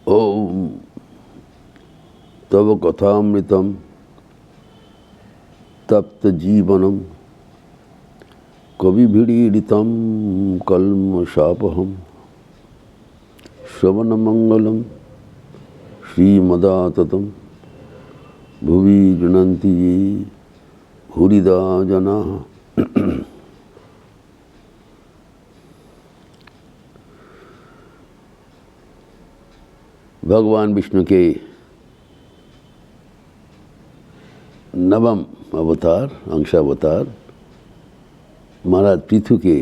ओम तव कथामृतम तप्त जीवनम कविभिरीडितम कल्मषापहम श्रवणमंगलम श्रीमदाततम भुवि गृह्णन्ति ये भूरिदा जनाः। भगवान विष्णु के नवम अवतार अंशावतार महाराज पृथु के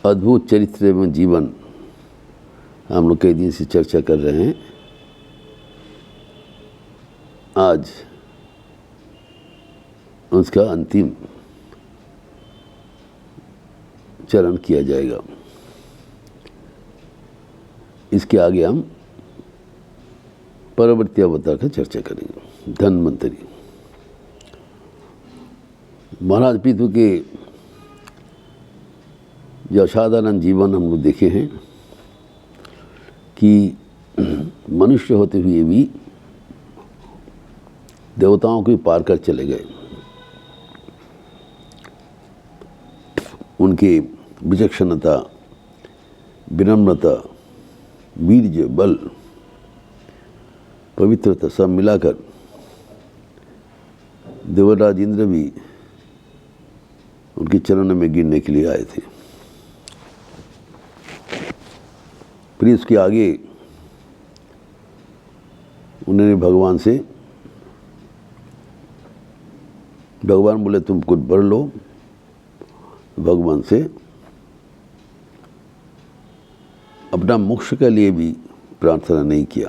अद्भुत चरित्र एवं जीवन हम लोग कई दिन से चर्चा कर रहे हैं। आज उसका अंतिम चरण किया जाएगा। इसके आगे हम परवर्ती अवतार का चर्चा करेंगे। धन्वंतरी महाराज पृथु के जो असाधारण जीवन हम लोग देखे हैं कि मनुष्य होते हुए भी देवताओं को भी पार कर चले गए। उनके विचक्षणता, विनम्रता, वीर्य, बल, पवित्रता सब मिलाकर देवराज इंद्र भी उनके चरणों में गिरने के लिए आए थे। फिर इसके आगे उन्होंने भगवान बोले तुम कुछ वर लो। भगवान से अपना मोक्ष के लिए भी प्रार्थना नहीं किया।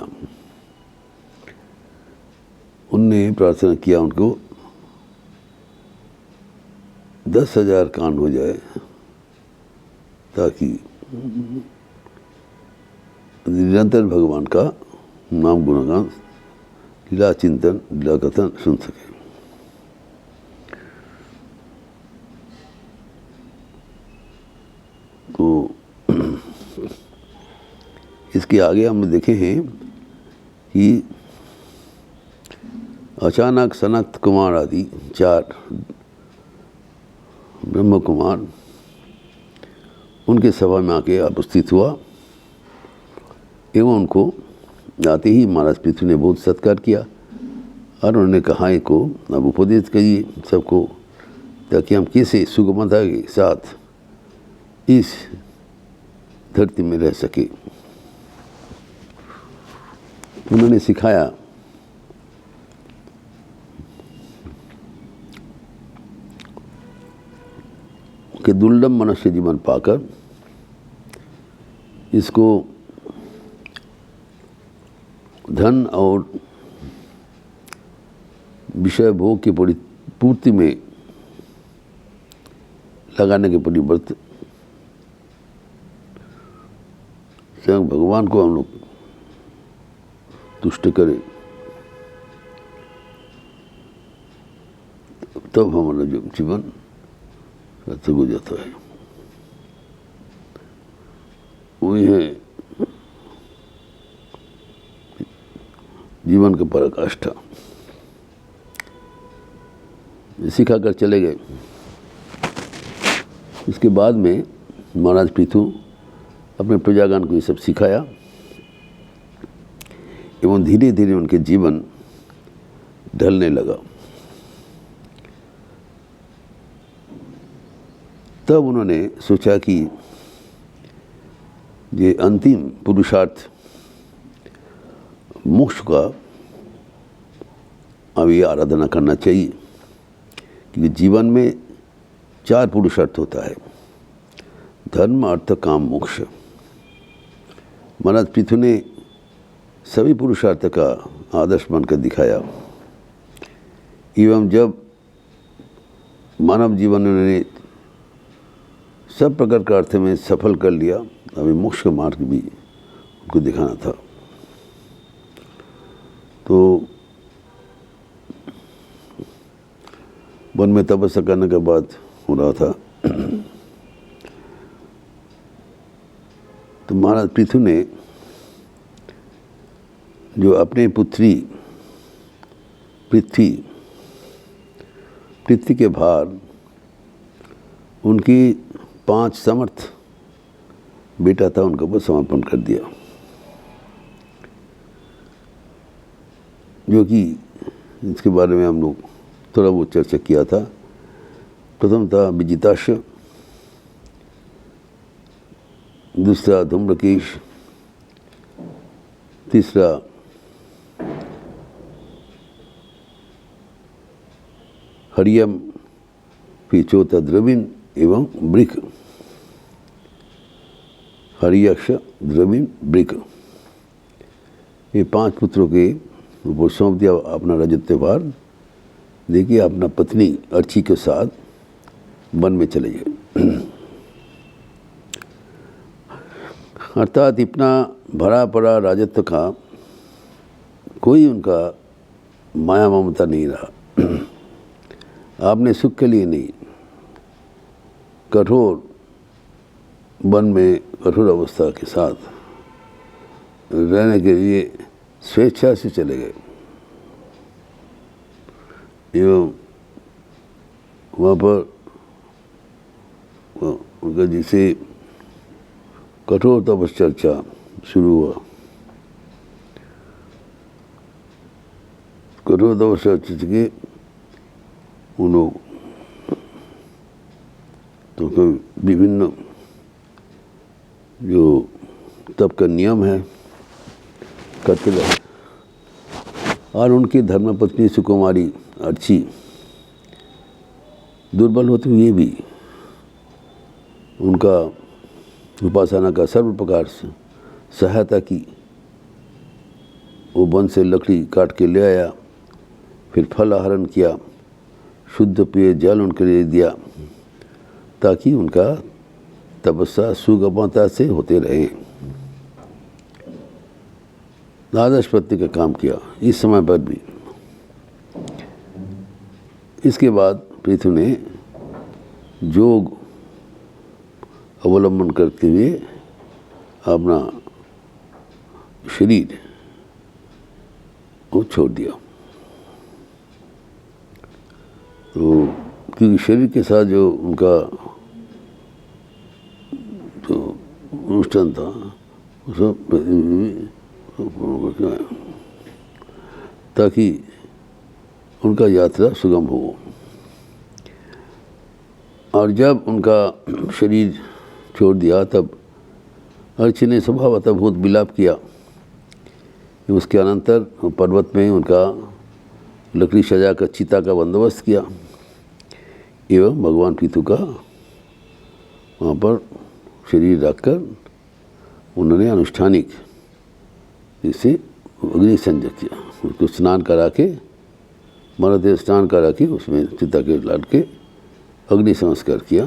उनने प्रार्थना किया उनको 10,000 कान हो जाए ताकि निरंतर भगवान का नाम गुणगान, लीला चिंतन, लीला कथन सुन सके। तो इसके आगे हम देखे हैं कि अचानक सनत कुमार आदि 4 ब्रह्म कुमार उनके सभा में आके उपस्थित हुआ एवं उनको आते ही महाराज पृथु ने बहुत सत्कार किया और उन्होंने कहा को अब उपदेश करिए सबको ताकि हम कैसे सुगमता के साथ इस धरती में रह सके। उन्होंने सिखाया कि दुर्लभ मनुष्य जीवन पाकर इसको धन और विषय भोग की पूर्ति में लगाने के परिवर्तन स्वयं भगवान को हम लोग तुष्ट करें तब हमारा जो जीवन सार्थक हो जाता है। वही है जीवन का पराकाष्ठा। सिखा कर चले गए। इसके बाद में महाराज पृथु अपने प्रजागण को ये सब सिखाया एवं धीरे धीरे उनके जीवन ढलने लगा। तब उन्होंने सोचा कि ये अंतिम पुरुषार्थ मोक्ष का अभी आराधना करना चाहिए, क्योंकि जीवन में 4 पुरुषार्थ होता है, धर्म, अर्थ, काम, मोक्ष। महाराज पृथु ने सभी पुरुषार्थ का आदर्श बनकर दिखाया एवं जब मानव जीवन में उन्होंने सब प्रकार का अर्थ में सफल कर लिया, अभी मोक्ष का मार्ग भी उनको दिखाना था। तो वन में तपस्या करने के बाद हो रहा था तो महाराज पृथु ने जो अपने पुत्री पृथ्वी के भार उनकी 5 समर्थ बेटा था उनके ऊपर समर्पण कर दिया, जो कि इसके बारे में हम लोग थोड़ा बहुत चर्चा किया था। प्रथम था विजिताक्ष, दूसरा धूम्रकेश, तीसरा हरियम, फिर चौथा द्रविण एवं वृक। हरियक्ष, द्रविण, वृक, ये 5 पुत्रों के ऊपर सौंप दिया अपना राजत्व भार। देखिए अपना पत्नी अर्ची के साथ वन में चले गए। अर्थात इतना भरा पड़ा राजत्व का कोई उनका माया ममता नहीं रहा। आपने सुख के लिए नहीं, कठोर वन में कठोर अवस्था के साथ रहने के लिए स्वेच्छा से चले गए एवं वहाँ पर उनका जिसे कठोर तपश्चर्चा शुरू हुआ। कठोर तपश्चर्चा के उन लोग तो विभिन्न जो तप का नियम है करते रहे। और उनकी धर्मपत्नी सुकुमारी अर्ची दुर्बल होते हुए भी उनका उपासना का सर्व प्रकार से सहायता की। वो वन से लकड़ी काट के ले आया, फिर फल आहरण किया, शुद्ध पेय जल उनके लिए दिया, ताकि उनका तपस्या सुगमता से होते रहे। द्वादश पत्नी का काम किया इस समय पर भी। इसके बाद पृथु ने योग अवलंबन करते हुए अपना शरीर को छोड़ दिया। तो क्योंकि शरीर के साथ जो उनका जो अनुष्ठान था ताकि उनका यात्रा सुगम हो। और जब उनका शरीर छोड़ दिया तब अर्ची ने स्वभावतः बहुत विलाप किया। उसके अनंतर पर्वत में उनका लकड़ी सजा कर चिता का बंदोबस्त किया एवं भगवान पृथु का वहाँ पर शरीर रखकर उन्होंने अनुष्ठानिक इसे अग्नि संजय किया। उसको स्नान करा के मरदेव स्नान करा के उसमें चिता के लाट के अग्नि संस्कार किया।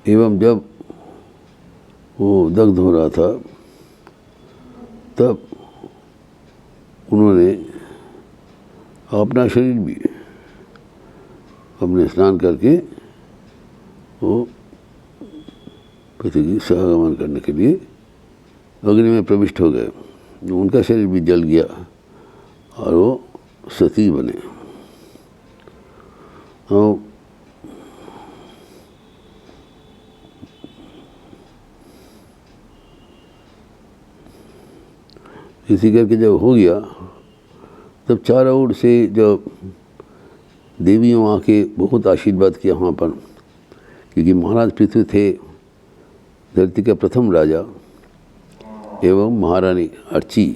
एवं जब वो दग्ध हो रहा था तब उन्होंने अपना शरीर भी अपने स्नान करके वो पति की सहगमन करने के लिए अग्नि में प्रविष्ट हो गए। उनका शरीर भी जल गया और वो सती बने। और इसी करके जब हो गया तब चारों ओर से जब देवियों आके बहुत आशीर्वाद किया वहाँ पर, क्योंकि महाराज पृथु थे धरती का प्रथम राजा एवं महारानी अर्ची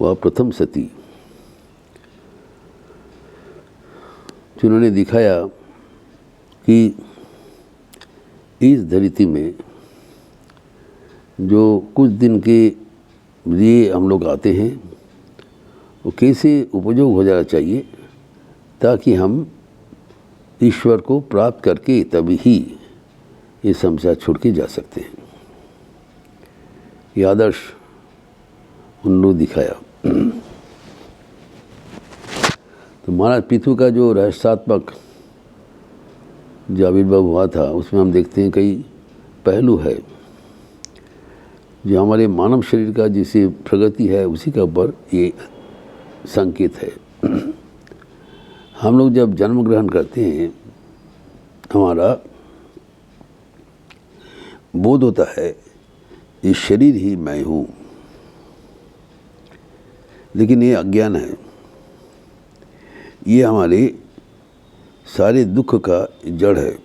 वह प्रथम सती, जिन्होंने दिखाया कि इस धरती में जो कुछ दिन के लिए हम लोग आते हैं वो कैसे उपयोग हो जाना चाहिए ताकि हम ईश्वर को प्राप्त करके तभी ही ये संसार छोड़ के जा सकते हैं। ये आदर्श उन्होंने दिखाया। तो महाराज पृथु का जो रहस्यात्मक जो आविर्भाव हुआ था उसमें हम देखते हैं कई पहलू है। जो हमारे मानव शरीर का जिसे प्रगति है उसी के ऊपर ये संकेत है। हम लोग जब जन्म ग्रहण करते हैं हमारा बोध होता है ये शरीर ही मैं हूँ, लेकिन ये अज्ञान है। ये हमारे सारे दुख का जड़ है।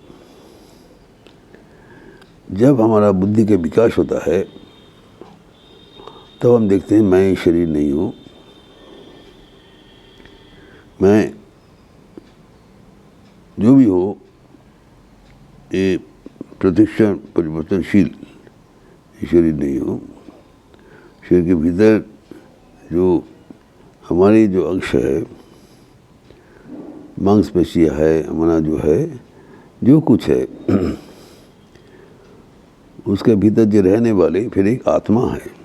जब हमारा बुद्धि का विकास होता है तब हम देखते हैं मैं शरीर नहीं हूँ, मैं जो भी हो ये प्रतिक्षण परिवर्तनशील शरीर नहीं हूँ। शरीर के भीतर जो हमारी जो अंश है, मांसपेशियाँ है, हमारा जो है जो कुछ है उसके भीतर जो रहने वाले फिर एक आत्मा है।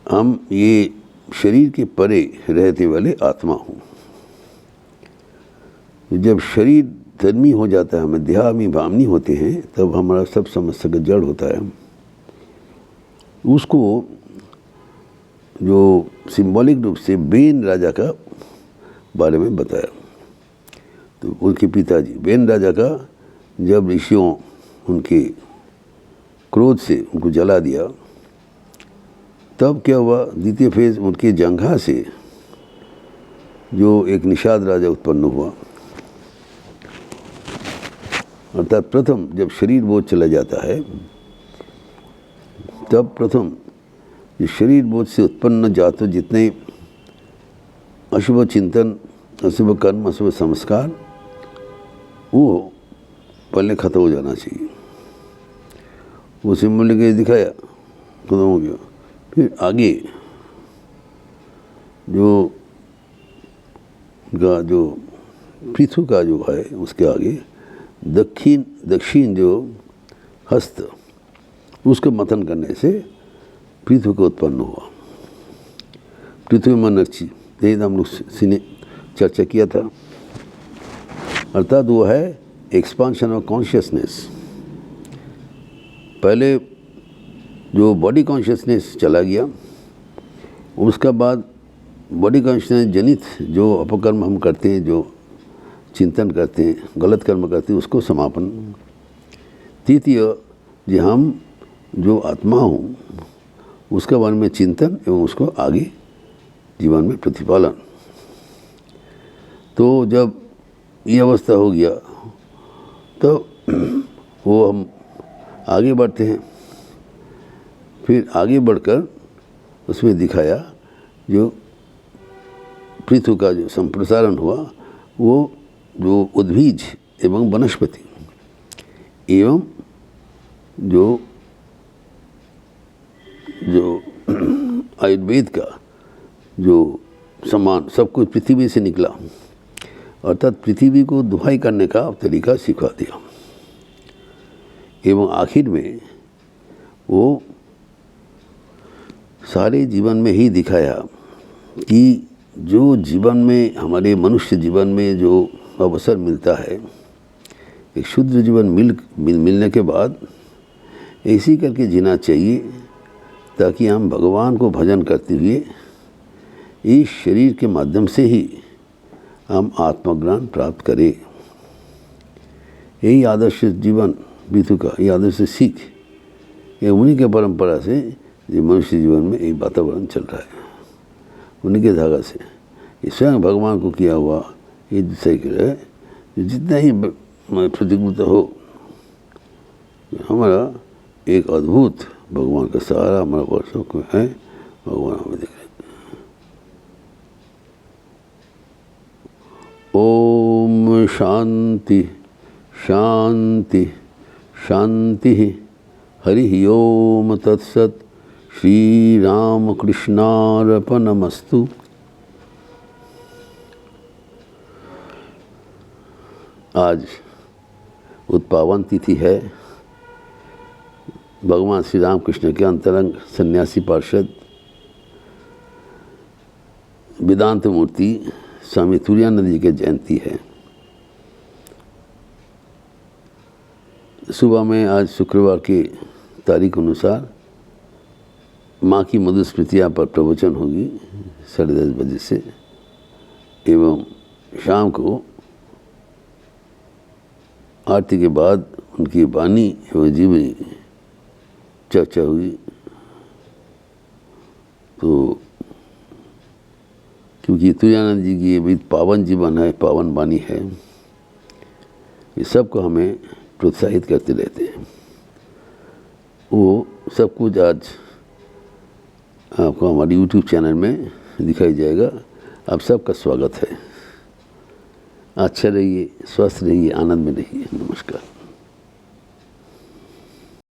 हम ये शरीर के परे रहते वाले आत्मा हूँ। जब शरीर धर्मी हो जाता है, हमें देहामी भावनी होते हैं, तब हमारा सब समस्या का जड़ होता है। उसको जो सिंबॉलिक रूप से बेन राजा का बारे में बताया। तो उनके पिताजी बेन राजा का जब ऋषियों उनके क्रोध से उनको जला दिया, तब क्या हुआ, द्वितीय फेज उनके जंघा से जो एक निषाद राजा उत्पन्न हुआ। अर्थात प्रथम जब शरीर बोझ चला जाता है तब प्रथम ये शरीर बोझ से उत्पन्न जाते जितने अशुभ चिंतन, अशुभ कर्म, अशुभ संस्कार, वो पहले खत्म हो जाना चाहिए। वो सिंबल लेके दिखाया, खत्म हो गया। फिर आगे जो पृथु का जो है उसके आगे दक्षिण जो हस्त, उसको मंथन करने से पृथु का उत्पन्न हुआ। पृथ्वी मनक्षी, यही हम लोग ने चर्चा किया था। अर्थात वो है एक्सपांशन ऑफ कॉन्शियसनेस। पहले जो बॉडी कॉन्शियसनेस चला गया, उसका बाद बॉडी कॉन्शियसनेस जनित जो अपकर्म हम करते हैं, जो चिंतन करते हैं, गलत कर्म करते हैं, उसको समापन। तृतीय जो हम जो आत्मा हूँ उसके बारे में चिंतन एवं उसको आगे जीवन में प्रतिपालन। तो जब ये अवस्था हो गया तो वो हम आगे बढ़ते हैं। फिर आगे बढ़कर उसमें दिखाया जो पृथ्वी का जो संप्रसारण हुआ, वो जो उद्भिज एवं वनस्पति एवं जो आयुर्वेद का जो समान सब कुछ पृथ्वी से निकला। अर्थात पृथ्वी को दुहाई करने का तरीका सिखा दिया। एवं आखिर में वो सारे जीवन में ही दिखाया कि जो जीवन में, हमारे मनुष्य जीवन में जो अवसर मिलता है, एक शुद्ध जीवन मिलने के बाद ऐसी करके जीना चाहिए ताकि हम भगवान को भजन करते हुए इस शरीर के माध्यम से ही हम आत्मज्ञान प्राप्त करें। यही आदर्श जीवन पृथ्वी का, ये आदर्श सीख, ये उन्हीं के परंपरा से जो मनुष्य जीवन में एक वातावरण चल रहा है, उन्हीं के धागा से ये स्वयं भगवान को किया हुआ ये साइकिल है। जितना ही प्रतिकूलता हो, हमारा एक अद्भुत भगवान का सहारा हमारा वर्षों को है। भगवान हमें देख रहे। ओम शांति शांति शांति। हरि ओम तत्सत। श्री राम कृष्णार्पणमस्तु। आज उत्पावन तिथि है। भगवान श्री राम कृष्ण के अंतरंग सन्यासी पार्षद वेदांत मूर्ति स्वामी तुरानंद जी की जयंती है। सुबह में आज शुक्रवार के तारीख अनुसार माँ की मधुर स्मृतियाँ पर प्रवचन होगी 10:30 बजे से, एवं शाम को आरती के बाद उनकी वाणी एवं जीवनी चर्चा हुई। तो क्योंकि तुरानंद जी की ये भी पावन जीवन है, पावन वाणी है, ये सबको हमें प्रोत्साहित करते रहते हैं। वो सब कुछ आज आपको हमारे YouTube चैनल में दिखाई जाएगा। आप सबका स्वागत है। अच्छा रहिए, स्वस्थ रहिए, आनंद में रहिए। नमस्कार।